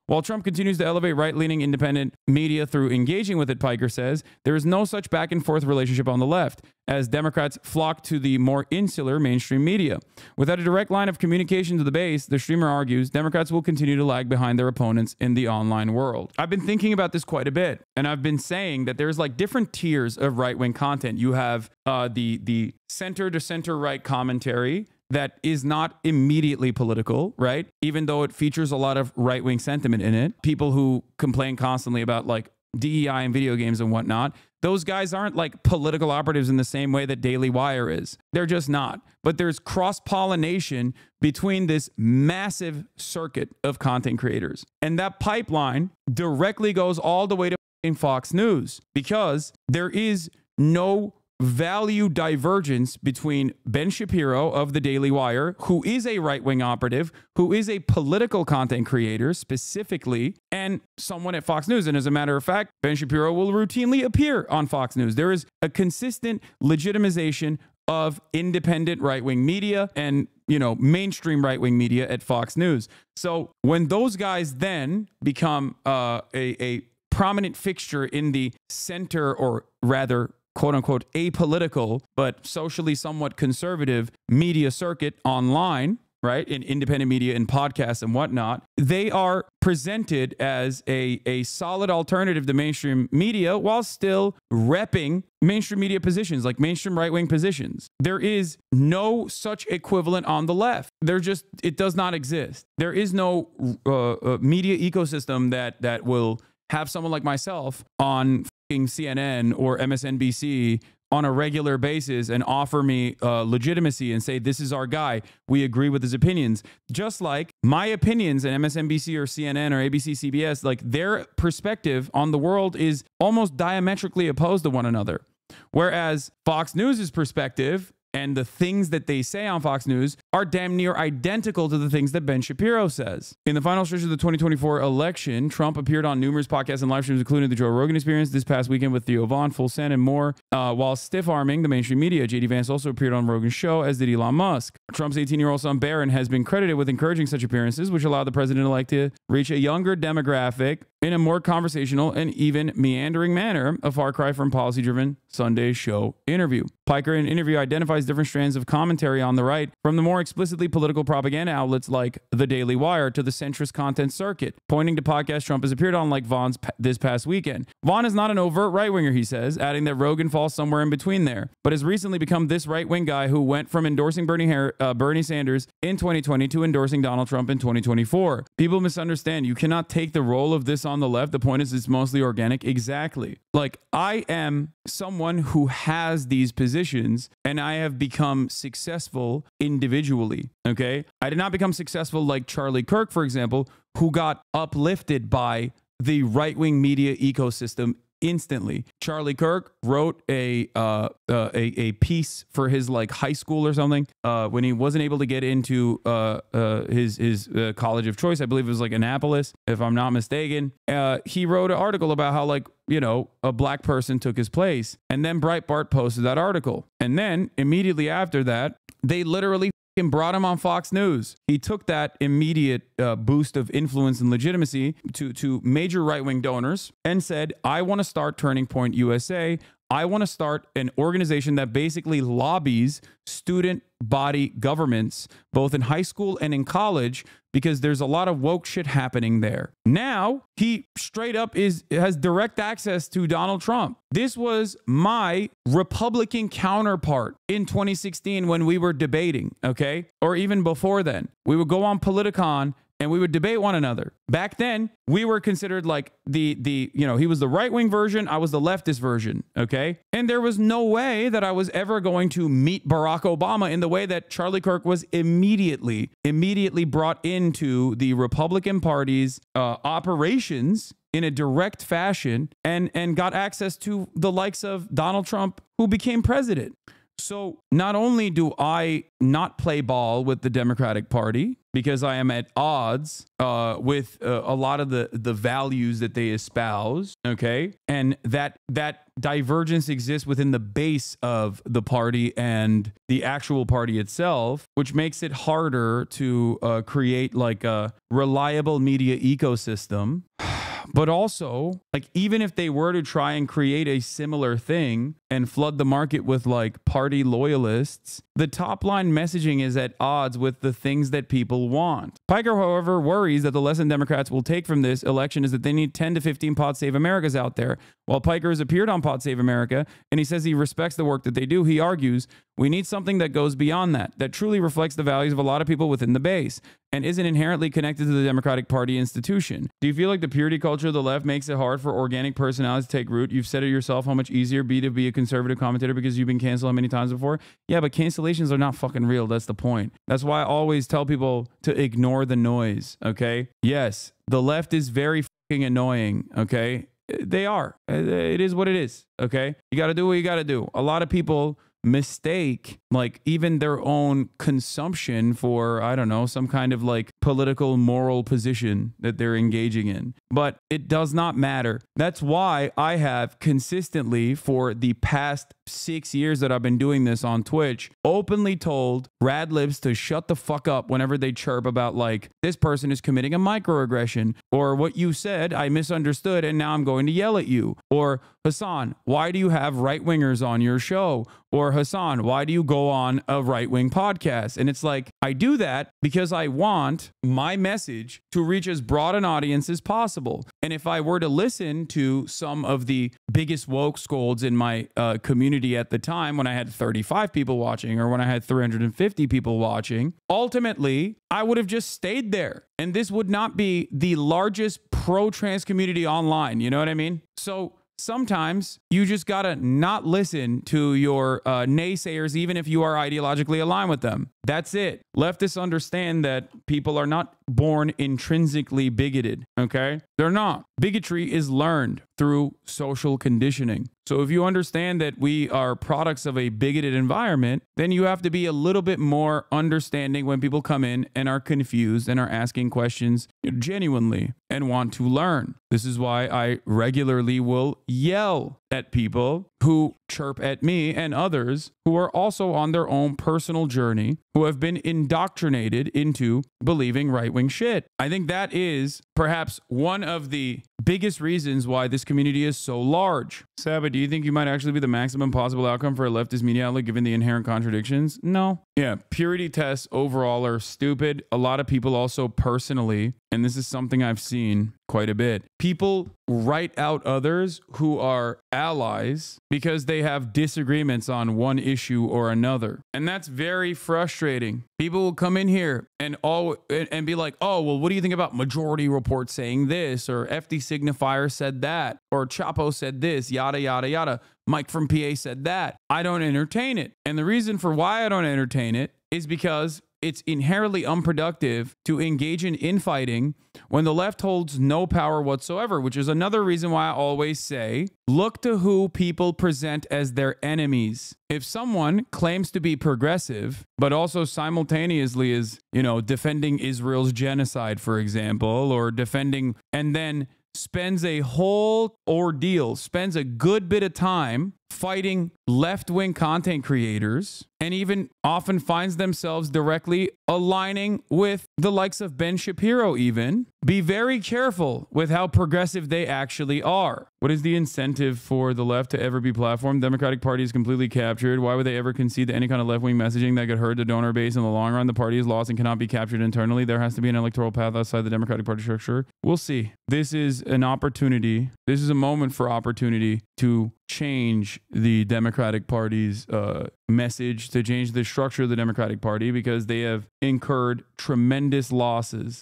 While Trump continues to elevate right-leaning independent media through engaging with it, Piker says, there is no such back-and-forth relationship on the left, as Democrats flock to the more insular mainstream media. Without a direct line of communication to the base, the streamer argues, Democrats will continue to lag behind their opponents in the online world. I've been thinking about this quite a bit, and I've been saying that there's like different tiers of right-wing content. You have the center to center-right commentary that is not immediately political, right? Even though it features a lot of right-wing sentiment in it. People who complain constantly about like DEI and video games and whatnot, those guys aren't like political operatives in the same way that Daily Wire is. They're just not. But there's cross-pollination between this massive circuit of content creators. And that pipeline directly goes all the way to Fox News, because there is no value divergence between Ben Shapiro of the Daily Wire, who is a right-wing operative, who is a political content creator specifically, and someone at Fox News. And as a matter of fact, Ben Shapiro will routinely appear on Fox News. There is a consistent legitimization of independent right-wing media and, you know, mainstream right-wing media at Fox News. So when those guys then become a prominent fixture in the center, or rather quote unquote apolitical, but socially somewhat conservative media circuit online, right, in independent media and podcasts and whatnot, they are presented as a solid alternative to mainstream media while still repping mainstream media positions, like mainstream right-wing positions. There is no such equivalent on the left. It does not exist. There is no media ecosystem that will have someone like myself on CNN or MSNBC on a regular basis and offer me legitimacy and say, this is our guy, we agree with his opinions. Just like my opinions in MSNBC or CNN or ABC, CBS, like their perspective on the world is almost diametrically opposed to one another. Whereas Fox News's perspective and the things that they say on Fox News are damn near identical to the things that Ben Shapiro says. In the final stretch of the 2024 election, Trump appeared on numerous podcasts and live streams, including the Joe Rogan Experience this past weekend with Theo Vaughn, Full Send, and more, while stiff-arming the mainstream media. J.D. Vance also appeared on Rogan's show, as did Elon Musk. Trump's 18-year-old son, Barron, has been credited with encouraging such appearances, which allowed the president-elect to reach a younger demographic in a more conversational and even meandering manner, a far cry from policy-driven Sunday show interview. Piker, in an interview, identifies different strands of commentary on the right, from the more explicitly political propaganda outlets like the Daily Wire to the centrist content circuit, pointing to podcasts Trump has appeared on like Vaughn's this past weekend. Vaughn is not an overt right-winger, he says, adding that Rogan falls somewhere in between there, but has recently become this right-wing guy who went from endorsing Bernie Sanders in 2020 to endorsing Donald Trump in 2024. People misunderstand. You cannot take the role of this on the left. The point is it's mostly organic. Exactly. Like, I am someone who has these positions and I have become successful individually. Okay. I did not become successful like Charlie Kirk, for example, who got uplifted by the right-wing media ecosystem instantly. Charlie Kirk wrote a piece for his like high school or something when he wasn't able to get into his college of choice. I believe it was like Annapolis, if I'm not mistaken. He wrote an article about how, like, you know, a black person took his place, and then Breitbart posted that article, and then immediately after that, they literally brought him on Fox News. He took that immediate boost of influence and legitimacy to major right-wing donors and said, I want to start Turning Point USA. I want to start an organization that basically lobbies student body governments, both in high school and in college, because there's a lot of woke shit happening there. Now, he straight up has direct access to Donald Trump. This was my Republican counterpart in 2016 when we were debating, okay? Or even before then. We would go on Politicon and we would debate one another. Back then, we were considered like he was the right-wing version, I was the leftist version, okay? And there was no way that I was ever going to meet Barack Obama in the way that Charlie Kirk was immediately brought into the Republican Party's operations in a direct fashion and got access to the likes of Donald Trump, who became president. So not only do I not play ball with the Democratic Party because I am at odds with a lot of the values that they espouse, okay? And that divergence exists within the base of the party and the actual party itself, which makes it harder to create like a reliable media ecosystem. But also, like, even if they were to try and create a similar thing and flood the market with like party loyalists, the top line messaging is at odds with the things that people want. Piker, however, worries that the lesson Democrats will take from this election is that they need 10 to 15 Pod Save Americas out there. While Piker has appeared on Pod Save America and he says he respects the work that they do, he argues we need something that goes beyond that truly reflects the values of a lot of people within the base and isn't inherently connected to the Democratic Party institution. Do you feel like the purity culture of the left makes it hard for organic personalities to take root? You've said it yourself how much easier it'd be to be a conservative commentator because you've been canceled how many times before? Yeah, but cancellations are not fucking real. That's the point. That's why I always tell people to ignore the noise, okay? Yes, the left is very fucking annoying, okay? They are. It is what it is, okay? You got to do what you got to do. A lot of people mistake like even their own consumption for, I don't know, some kind of like political moral position that they're engaging in. But it does not matter. That's why I have consistently for the past 6 years that I've been doing this on Twitch, openly told rad libs to shut the fuck up whenever they chirp about like, this person is committing a microaggression, or what you said, I misunderstood and now I'm going to yell at you. Or Hasan, why do you have right-wingers on your show? Or Hasan, why do you go on a right-wing podcast? And it's like, I do that because I want my message to reach as broad an audience as possible. And if I were to listen to some of the biggest woke scolds in my community at the time, when I had 35 people watching or when I had 350 people watching, ultimately, I would have just stayed there. And this would not be the largest pro-trans community online. You know what I mean? So sometimes you just gotta not listen to your naysayers, even if you are ideologically aligned with them. That's it. Leftists understand that people are not born intrinsically bigoted, okay? They're not. Bigotry is learned through social conditioning. So if you understand that we are products of a bigoted environment, then you have to be a little bit more understanding when people come in and are confused and are asking questions genuinely and want to learn. This is why I regularly will yell at people who chirp at me and others who are also on their own personal journey, who have been indoctrinated into believing right-wing shit. I think that is perhaps one of the biggest reasons why this community is so large. Saba, do you think you might actually be the maximum possible outcome for a leftist media outlet given the inherent contradictions? No. Yeah, purity tests overall are stupid. A lot of people also personally, and this is something I've seen quite a bit, people write out others who are allies because they have disagreements on one issue or another. And that's very frustrating. People will come in here and be like, oh, well, what do you think about Majority Report saying this? Or FD Signifier said that. Or Chapo said this, yada, yada, yada. Mike from PA said that. I don't entertain it. And the reason for why I don't entertain it is because it's inherently unproductive to engage in infighting when the left holds no power whatsoever, which is another reason why I always say, look to who people present as their enemies. If someone claims to be progressive, but also simultaneously is, defending Israel's genocide, for example, or defending, and then spends a whole ordeal, spends a good bit of time fighting left-wing content creators, and even often finds themselves directly aligning with the likes of Ben Shapiro even, be very careful with how progressive they actually are. What is the incentive for the left to ever be platformed? Democratic Party is completely captured. Why would they ever concede to any kind of left-wing messaging that could hurt the donor base in the long run? The party is lost and cannot be captured internally. There has to be an electoral path outside the Democratic Party structure. We'll see. This is an opportunity. This is a moment for opportunity to change the Democratic Party's message, to change the structure of the Democratic Party, because they have incurred tremendous losses